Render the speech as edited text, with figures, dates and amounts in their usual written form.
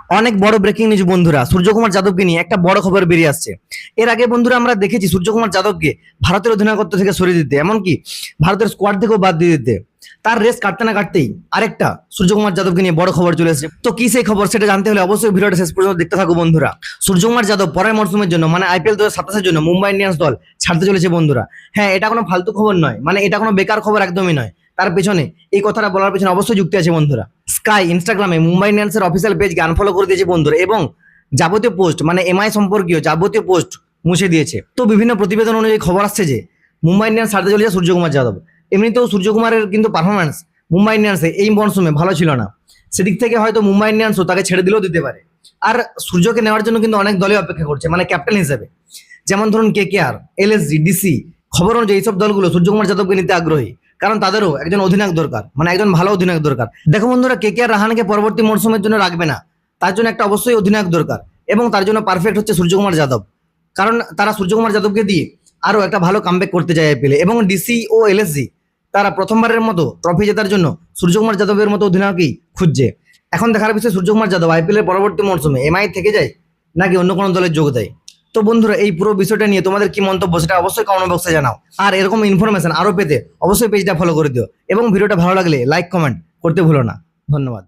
অনেক বড় breaking news বন্ধুরা, সূর্যকুমার যাদবকে নিয়ে একটা বড় খবর বেরিয়ে আসছে। এর আগে বন্ধুরা আমরা দেখেছি সূর্যকুমার যাদবকে ভারতের অধিনায়কত্ব থেকে সরিয়ে দিতে, এমনকি ভারতের স্কোয়াড থেকেও বাদ দিয়ে দিতে। তার রেস কাটতে না কাটতেই আরেকটা সূর্যকুমার যাদবকে নিয়ে বড় খবর চলে এসেছে। তো কি সেই খবর সেটা জানতে হলে অবশ্যই ভিডিওটা শেষ পর্যন্ত দেখতে থাকো বন্ধুরা। সূর্যকুমার যাদব পরের মরশুমের জন্য মানে আইপিএল 2027-এর জন্য মুম্বাই ইন্ডিয়ান্স দল ছাড়তে চলেছে বন্ধুরা। হ্যাঁ, এটা কোনো ফালতু খবর নয়, মানে এটা কোনো বেকার খবর একদমই নয়। তার পেছনে এই কথাটা বলার পেছনে অবশ্যই যুক্তি আছে বন্ধুরা। স্কাই ইনস্টাগ্রামে মুম্বাই ইন্ডিয়ান্সের অফিসিয়াল পেজকে আনফলো করে দিয়েছে বন্ধুরা, এবং যাবতীয় পোস্ট মানে এমআই সম্পর্কীয় যাবতীয় পোস্ট মুছে দিয়েছে। তো বিভিন্ন প্রতিবেদন অনুযায়ী খবর আসছে যে মুম্বাই ইন্ডিয়ান্স ছাড়তে চলেছে সূর্যকুমার যাদব। এমনিতেও সূর্যকুমারের কিন্তু পারফরম্যান্স মুম্বাই ইন্ডিয়ান্সে এই মরশুমে ভালো ছিল না, সেদিক থেকে হয়তো মুম্বাই ইন্ডিয়ান্সও তাকে ছেড়ে দিলেও দিতে পারে। আর সূর্যকে নেওয়ার জন্য কিন্তু অনেক দলই অপেক্ষা করছে, মানে ক্যাপ্টেন হিসেবে। যেমন ধরুন কেকেআর, এলএসজি, ডিসি। খবর অনুযায়ী এইসব দলগুলো সূর্যকুমার যাদবকে নিতে আগ্রহী, কারণ তাদেরও একজন অধিনায়ক দরকার, মানে একজন ভালো অধিনায়ক দরকার। দেখো বন্ধুরা, কেকেআর রাহানেকে পরবর্তী মরশুমের জন্য রাখবে না, তার জন্য একটা অবশ্যই অধিনায়ক দরকার, এবং তার জন্য পারফেক্ট হচ্ছে সূর্যকুমার যাদব। কারণ তারা সূর্যকুমার যাদবকে দিয়ে আরো একটা ভালো কামব্যাক করতে চায় আইপিএলে। এবং ডিসি ও এলএসজি তারা প্রথমবারের মতো ট্রফি জেতার জন্য সূর্যকুমার যাদবের মতো অধিনায়কই খুঁজছে। এখন দেখার বিষয় সূর্যকুমার যাদব আইপিএল এর পরবর্তী মরশুমে এমআই থেকে যায় নাকি অন্য কোনো দলে যোগ দেয়। তো বন্ধুরা, এই পুরো বিষয়টা নিয়ে তোমাদের কি মন্তব্য সেটা অবশ্যই কমেন্ট বক্সে জানাও। আর এরকম ইনফরমেশন আরো পেতে অবশ্যই পেজটা ফলো করে দিও, এবং ভিডিওটা ভালো লাগলে লাইক কমেন্ট করতে ভুলো না। ধন্যবাদ।